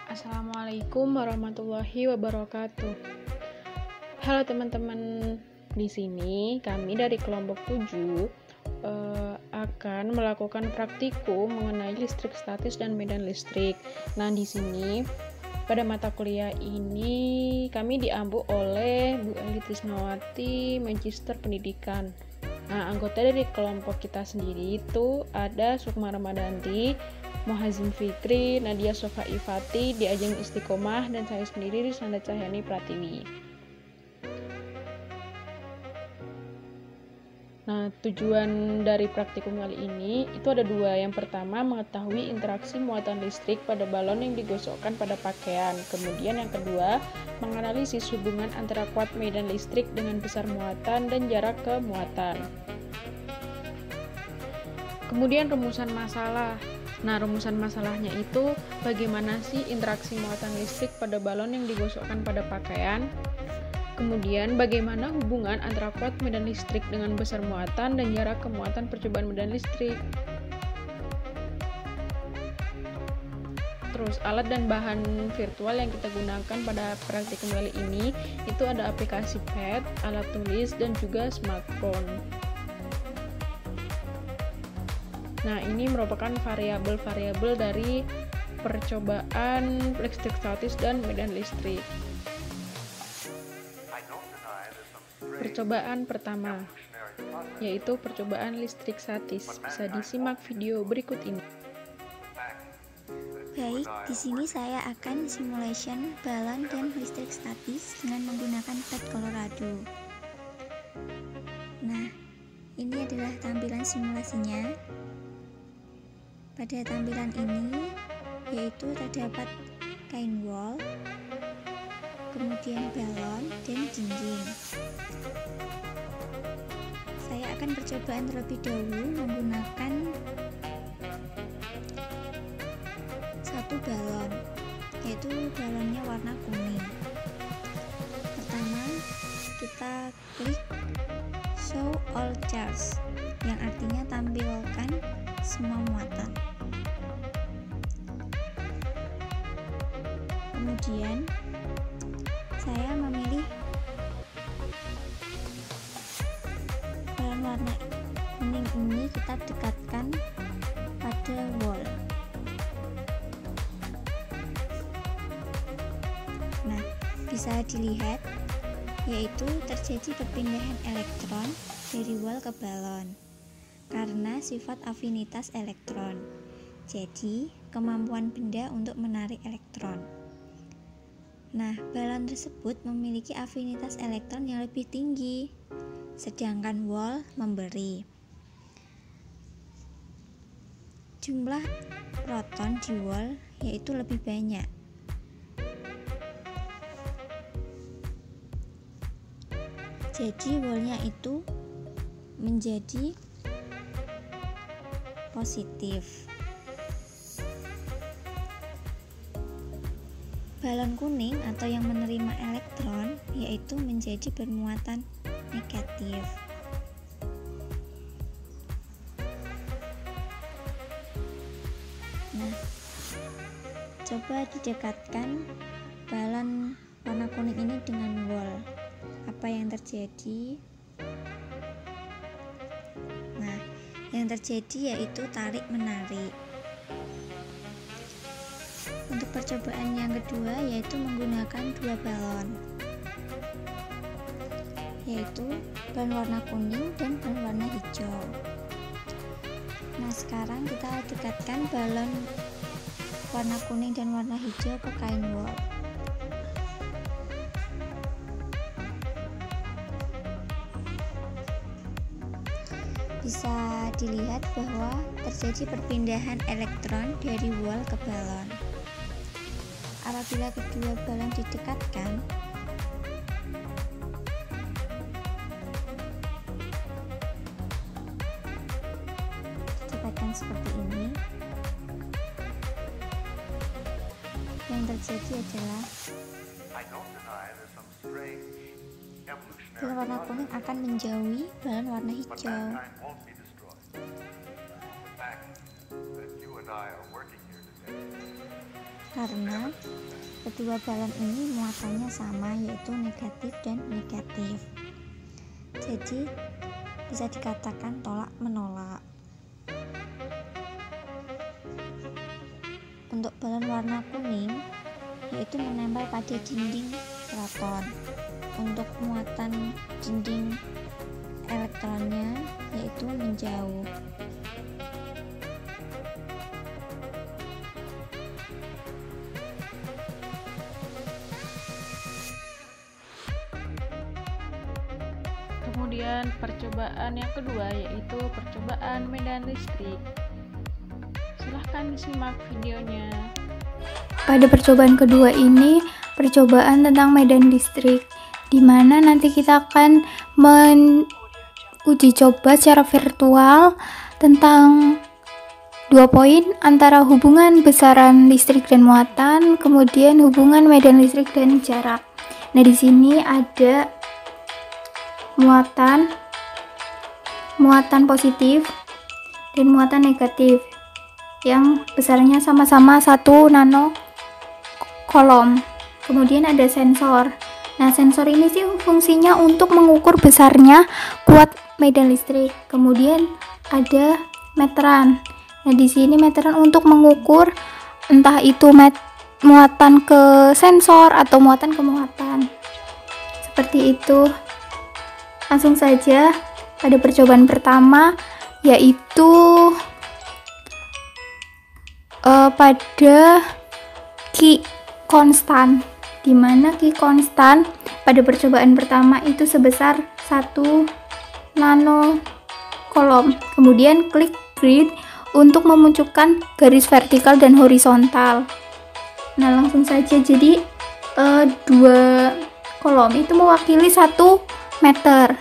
Assalamualaikum warahmatullahi wabarakatuh. Halo teman-teman, di sini kami dari kelompok 7 akan melakukan praktikum mengenai listrik statis dan medan listrik. Nah, di sini pada mata kuliah ini kami diampu oleh Bu Eli Trisnawati, Magister Pendidikan. Nah, anggota dari kelompok kita sendiri itu ada Sukma Ramadanti, Muhazim Fikri, Nadia Sofa Ifati, di Ajeng Istiqomah, dan saya sendiri Risanda Cahyani Pratiwi. Nah, tujuan dari praktikum kali ini itu ada dua. Yang pertama, mengetahui interaksi muatan listrik pada balon yang digosokkan pada pakaian. Kemudian yang kedua, menganalisis hubungan antara kuat medan listrik dengan besar muatan dan jarak ke muatan. Kemudian rumusan masalah. Nah, rumusan masalahnya itu bagaimana sih interaksi muatan listrik pada balon yang digosokkan pada pakaian? Kemudian bagaimana hubungan antara kuat medan listrik dengan besar muatan dan jarak ke muatan percobaan medan listrik? Terus alat dan bahan virtual yang kita gunakan pada praktikum kali ini itu ada aplikasi pad, alat tulis, dan juga smartphone. Nah, ini merupakan variabel-variabel dari percobaan listrik statis dan medan listrik. Percobaan pertama, yaitu percobaan listrik statis. Bisa disimak video berikut ini. Baik, di sini saya akan simulation balon dan listrik statis dengan menggunakan pad Colorado. Nah, ini adalah tampilan simulasinya. Pada tampilan ini, yaitu terdapat kain wol, kemudian balon, dan dinding. Saya akan percobaan terlebih dahulu menggunakan satu balon, yaitu balonnya warna kuning. Pertama, kita klik show all charge, yang artinya tampilkan semua muatan. Kemudian saya memilih balon warna kuning ini kita dekatkan pada wall. Nah, bisa dilihat yaitu terjadi perpindahan elektron dari wall ke balon karena sifat afinitas elektron. Jadi, kemampuan benda untuk menarik elektron. Nah, balon tersebut memiliki afinitas elektron yang lebih tinggi, sedangkan wall memberi. Jumlah proton di wall yaitu lebih banyak. Jadi, wallnya itu menjadi positif. Balon kuning atau yang menerima elektron yaitu menjadi bermuatan negatif. Nah, coba didekatkan balon warna kuning ini dengan wall. Apa yang terjadi? Nah, yang terjadi yaitu tarik-menarik. Untuk percobaan yang kedua yaitu menggunakan dua balon, yaitu balon warna kuning dan balon warna hijau. Nah, sekarang kita dekatkan balon warna kuning dan warna hijau ke kain wol. Bisa dilihat bahwa terjadi perpindahan elektron dari wol ke balon. Apabila kedua balon didekatkan, seperti ini, yang terjadi adalah balon warna kuning akan menjauhi balon warna hijau. karena kedua balon ini muatannya sama, yaitu negatif dan negatif. Jadi bisa dikatakan tolak menolak. Untuk balon warna kuning yaitu menempel pada dinding proton. Untuk muatan dinding elektronnya yaitu menjauh. Kemudian percobaan yang kedua yaitu percobaan medan listrik. Silahkan disimak videonya. Pada percobaan kedua ini percobaan tentang medan listrik, di mana nanti kita akan uji coba secara virtual tentang 2 poin antara hubungan besaran listrik dan muatan, kemudian hubungan medan listrik dan jarak. Nah, di sini ada muatan positif dan muatan negatif yang besarnya sama-sama 1 nano kolom. Kemudian ada sensor. Nah, sensor ini sih fungsinya untuk mengukur besarnya kuat medan listrik. Kemudian ada meteran. Nah, di sini meteran untuk mengukur entah itu muatan ke sensor atau muatan ke muatan. Seperti itu. Langsung saja pada percobaan pertama, yaitu pada Q konstan, di mana Q konstan pada percobaan pertama itu sebesar 1 nano kolom. Kemudian klik grid untuk memunculkan garis vertikal dan horizontal. Nah, langsung saja, jadi 2 kolom itu mewakili 1 meter,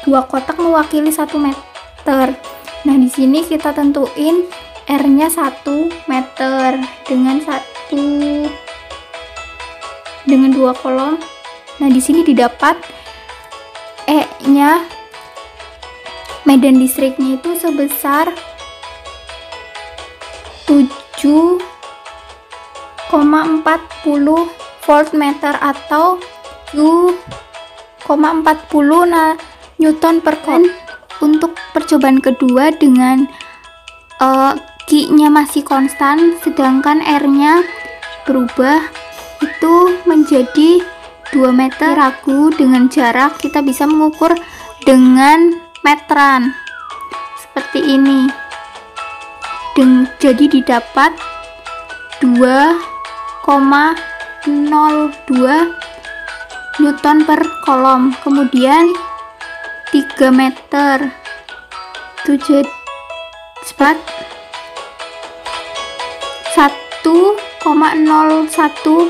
2 kotak mewakili 1 meter. Nah, di sini kita tentuin R-nya 1 meter dengan 2 kolom. Nah, di sini didapat E-nya medan listriknya itu sebesar 7,40 voltmeter atau 7,40 Newton per kolom. Untuk percobaan kedua dengan Q-nya masih konstan sedangkan R-nya berubah itu menjadi 2 meter. Ragu dengan jarak, kita bisa mengukur dengan meteran seperti ini. Jadi didapat 2,02 Newton per kolom. Kemudian 3 meter itu jadi 1,01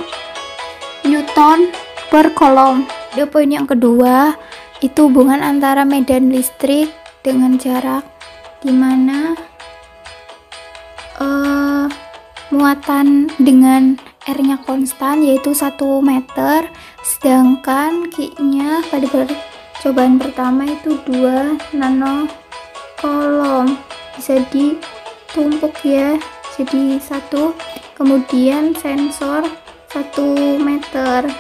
Newton per kolom. Di poin yang kedua itu hubungan antara medan listrik dengan jarak, dimana muatan dengan R-nya konstan yaitu 1 meter, sedangkan Q-nya pada percobaan pertama itu 2 nano kolom. Bisa ditumpuk ya, jadi 1. Kemudian sensor 1 meter.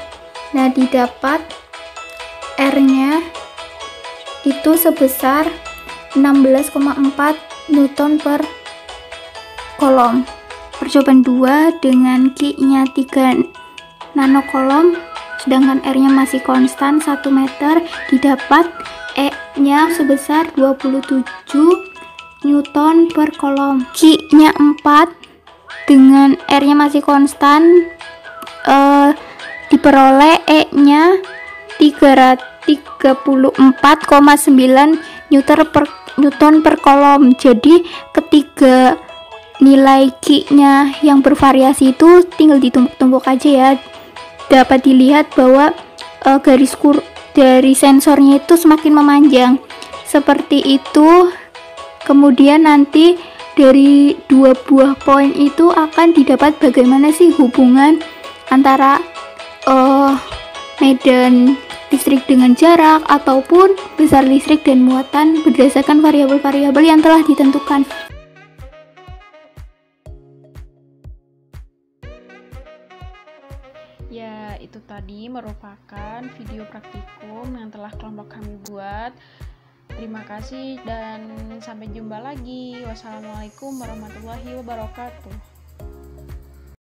Nah, didapat R-nya itu sebesar 16,4 Newton per kolom. Percobaan 2 dengan Q-nya 3 nanokolom sedangkan R-nya masih konstan 1 meter, didapat E-nya sebesar 27 Newton per kolom. Q-nya 4 dengan R-nya masih konstan, diperoleh E-nya 334,9 Newton per kolom. Jadi ketiga nilai Q-nya yang bervariasi itu tinggal ditumpuk-tumpuk aja ya. Dapat dilihat bahwa garis dari sensornya itu semakin memanjang seperti itu. Kemudian nanti dari 2 buah poin itu akan didapat bagaimana sih hubungan antara medan listrik dengan jarak ataupun besar listrik dan muatan berdasarkan variabel-variabel yang telah ditentukan. Ya, itu tadi merupakan video praktikum yang telah kelompok kami buat. Terima kasih dan sampai jumpa lagi. Wassalamualaikum warahmatullahi wabarakatuh.